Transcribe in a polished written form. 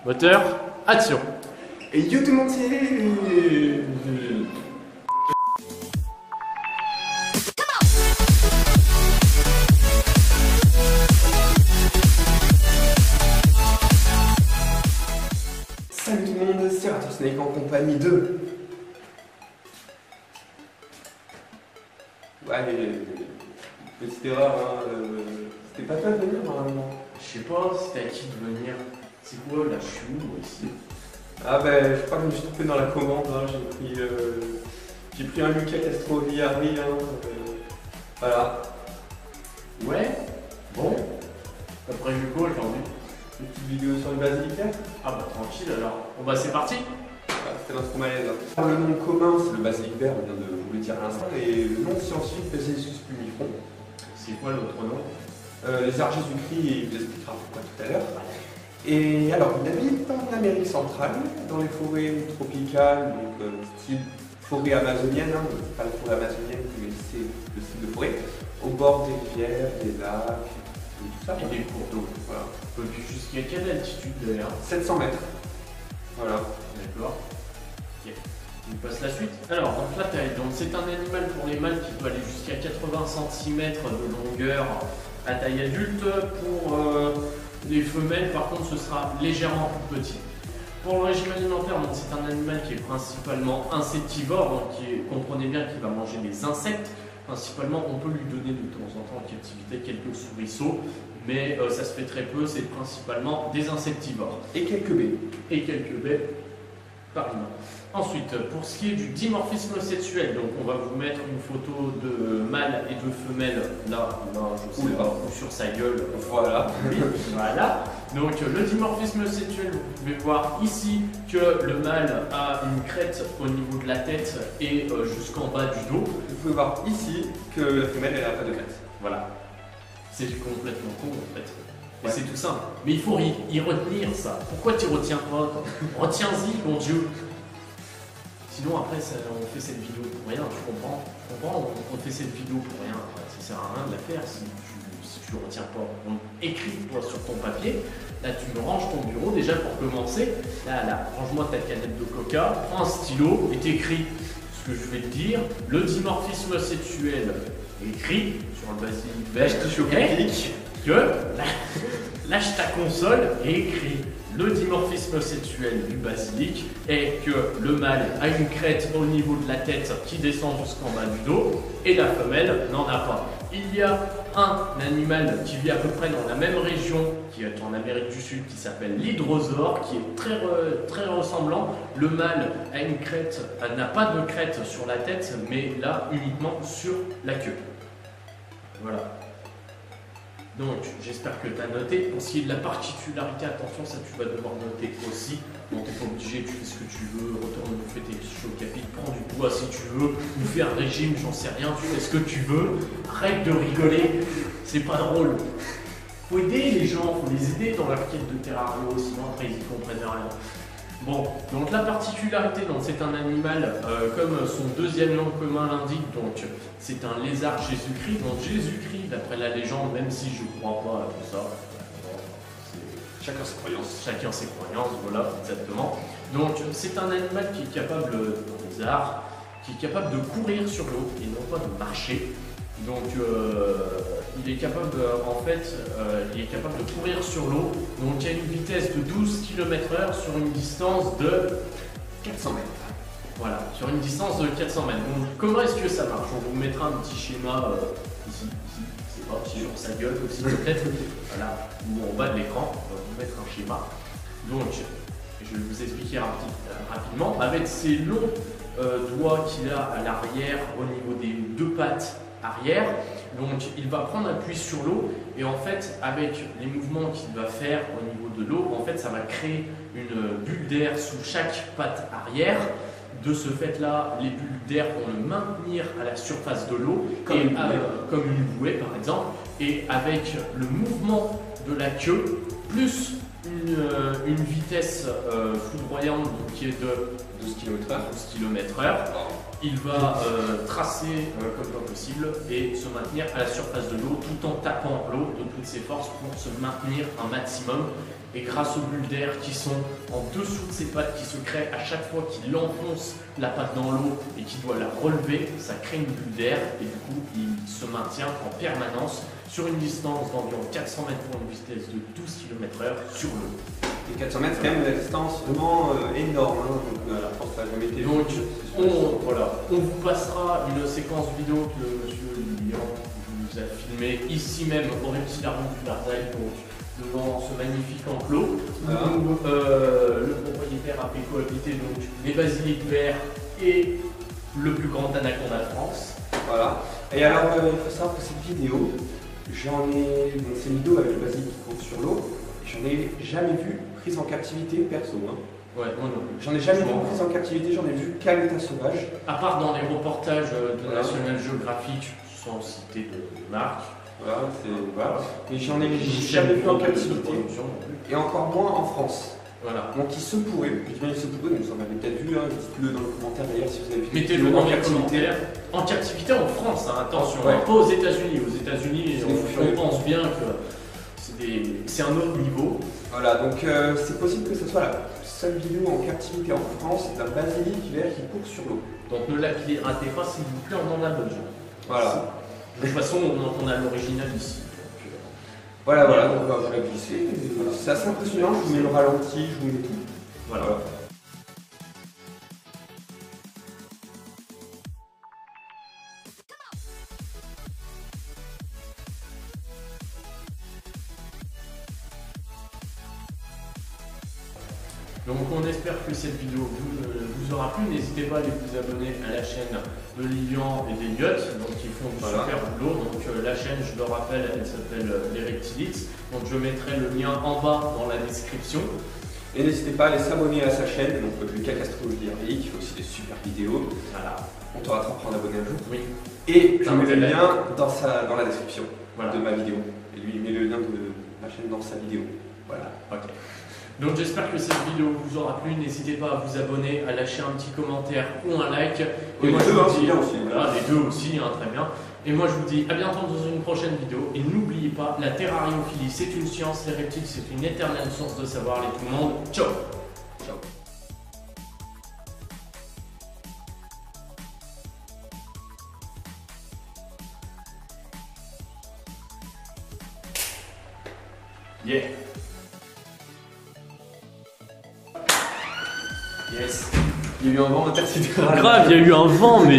Moteur, action. Et yo tout le monde, c'est... Salut tout le monde, c'est Rattlesnake en compagnie de... Ouais, petite erreur, hein, c'était pas toi de venir normalement. Je sais pas, c'était à qui de venir. C'est quoi là, je suis où moi ici? Ah ben, je crois que je me suis trompé dans la commande, hein. J'ai pris un Lucas Castrovillieri, hein, voilà. Ouais. Bon. T'as prévu quoi aujourd'hui? Une petite vidéo sur le basilicaire. Ah bah tranquille alors. Bon bah c'est parti. Voilà, c'était notre malaise. Hein. Le nom commun, c'est le basilic vert, on vient de vous le dire à l'instant, et le nom scientifique, c'est Basiliscus plumifron. C'est quoi l'autre nom? Les arts Jésus-Christ, il vous expliquera pourquoi tout à l'heure. Et alors, il habite en Amérique centrale, dans les forêts tropicales, donc style forêt amazonienne, hein, c'est pas la forêt amazonienne, mais c'est le style de forêt, au bord des rivières, des lacs, tout ça. Et des cours d'eau. Voilà. Jusqu'à quelle altitude d'ailleurs? 700 mètres. Voilà. D'accord. Ok. On passe la suite. Alors, donc la taille. Donc c'est un animal pour les mâles qui peut aller jusqu'à 80 cm de longueur à taille adulte. Pour les femelles, par contre, ce sera légèrement plus petit. Pour le régime alimentaire, c'est un animal qui est principalement insectivore, donc comprenez bien qu'il va manger des insectes. Principalement, on peut lui donner de temps en temps en captivité quelques souriceaux, mais ça se fait très peu, c'est principalement des insectivores. Et quelques baies. Et quelques baies par humain. Ensuite, pour ce qui est du dimorphisme sexuel, donc on va vous mettre une photo de mâle et de femelle, là, je sais pas, ou sur sa gueule. Voilà. Oui, voilà. Donc le dimorphisme sexuel, vous pouvez voir ici que le mâle a une crête au niveau de la tête et jusqu'en bas du dos. Vous pouvez voir ici que la femelle, elle n'a pas de crête. Voilà. C'est complètement con en fait. Et Ouais. c'est tout simple. Mais il faut y retenir ça. Pourquoi tu retiens pas? Retiens-y, mon Dieu. Sinon après on fait cette vidéo pour rien, tu comprends? On fait cette vidéo pour rien. Ça sert à rien de la faire si tu retiens pas. Donc écris-toi sur ton papier. Là tu me ranges ton bureau déjà pour commencer. Là, range-moi ta canette de coca, prends un stylo et t'écris ce que je vais te dire. Le dimorphisme sexuel, écrit sur le basilic vert. Là, je touche au clic. Lâche ta console et écris le dimorphisme sexuel du basilic est que le mâle a une crête au niveau de la tête qui descend jusqu'en bas du dos et la femelle n'en a pas. Il y a un animal qui vit à peu près dans la même région qui est en Amérique du Sud qui s'appelle l'hydrosaure qui est très ressemblant. Le mâle a une crête, n'a pas de crête sur la tête mais là uniquement sur la queue. Voilà. Donc, j'espère que tu as noté. Pour ce qui est de la particularité, attention, ça tu vas devoir noter aussi. Bon, t'es pas obligé, tu fais ce que tu veux, retourne bouffer tes chocs-capites, prends du poids si tu veux, ou fais un régime, j'en sais rien, tu fais ce que tu veux. Arrête de rigoler, c'est pas drôle. Faut aider les gens, faut les aider dans leur quête de terrario, sinon après ils y comprennent rien. Bon, donc la particularité, c'est un animal, comme son deuxième nom commun l'indique, donc c'est un lézard Jésus-Christ. Donc Jésus-Christ, d'après la légende, même si je ne crois pas à tout ça, Chacun ses croyances. chacun ses croyances, voilà, exactement. Donc c'est un animal qui est capable, un lézard, qui est capable de courir sur l'eau et non pas de marcher. Donc il est capable il est capable de courir sur l'eau. Donc il y a une vitesse de 12 km/h sur une distance de 400 mètres. Voilà, sur une distance de 400 mètres. Donc comment est-ce que ça marche? On vous mettra un petit schéma ici, c'est pas sur sa gueule aussi peut-être. Voilà, ou en bas de l'écran, on va vous mettre un schéma. Donc je vais vous expliquer rapidement. Avec ces longs doigts qu'il a à l'arrière au niveau des deux pattes arrière, donc il va prendre appui sur l'eau et en fait avec les mouvements qu'il va faire au niveau de l'eau, en fait ça va créer une bulle d'air sous chaque patte arrière. De ce fait là, les bulles d'air vont le maintenir à la surface de l'eau comme une bouée par exemple, et avec le mouvement de la queue plus une vitesse foudroyante qui est de 12 km/h. Il va tracer comme pas possible et se maintenir à la surface de l'eau tout en tapant l'eau de toutes ses forces pour se maintenir un maximum Et grâce aux bulles d'air qui sont en dessous de ses pattes, qui se créent à chaque fois qu'il enfonce la patte dans l'eau et qu'il doit la relever, ça crée une bulle d'air et du coup il se maintient en permanence sur une distance d'environ 400 mètres pour une vitesse de 12 km/h sur l'eau. Et 400 mètres, c'est quand même une distance vraiment énorme. Hein. Donc, la France n'a jamais été. Donc, on vous passera une séquence vidéo que monsieur Lilian vous a filmée ici même au Reptilarien du Larzaï, donc devant ce magnifique enclos. Voilà. Où le propriétaire a fait cohabiter donc les basiliques verts et le plus grand anaconda de France. Voilà. Et alors, il faut savoir que cette vidéo, j'en ai. Donc, c'est une vidéo avec le basilic qui court sur l'eau. J'en ai jamais vu prise en captivité perso. Hein. Ouais, moi non plus. J'en ai jamais vu prise en captivité, j'en ai vu qu'à l'état sauvage. À part dans les reportages de Voilà. National Geographic, sans citer de marque. Voilà, voilà. Mais j'en ai jamais vu en captivité. Et encore moins en France. Voilà. Donc il se pourrait, je dis bien il se pourrait, vous en avez peut-être vu, hein, dites-le dans le commentaire d'ailleurs si vous avez vu. Mettez-le dans les commentaires. En captivité en France, hein, attention, ouais. Pas aux États-Unis. Aux États-Unis, on pense bien que c'est un autre niveau. Voilà, donc c'est possible que ce soit la seule vidéo en captivité en France d'un basilic vert qui court sur l'eau. Donc ne la ratez pas s'il vous plaît, on en a besoin. Voilà. De toute façon, on a l'original ici. Voilà, donc on va vous la glisser. C'est assez impressionnant, je vous mets le ralenti, je vous mets tout. Voilà. Donc on espère que cette vidéo vous aura plu. N'hésitez pas à vous abonner à la chaîne de Lilian et d'Eliott, donc ils font du super boulot. Donc la chaîne, je le rappelle, elle s'appelle Les Reptilites. Donc je mettrai le lien en bas dans la description. Et n'hésitez pas à aller s'abonner à sa chaîne, donc Lucas Castrologie RDI, qui fait aussi des super vidéos. Voilà. On te rattrapera en abonné un jour. Oui. Et je mets le lien dans la description de ma vidéo. Et lui, il met le lien de ma chaîne dans sa vidéo. Voilà. Ok. Donc j'espère que cette vidéo vous aura plu. N'hésitez pas à vous abonner, à lâcher un petit commentaire ou un like. Et moi, je vous dis aussi. Voilà, les deux aussi, hein, très bien. Et moi je vous dis à bientôt dans une prochaine vidéo. Et n'oubliez pas, la terrariophilie c'est une science, les reptiles c'est une éternelle source de savoir. Les tout le monde, ciao. Ciao. Yeah. Yes. Il y a eu un vent intersidéral. Grave, il y a eu un vent, mais.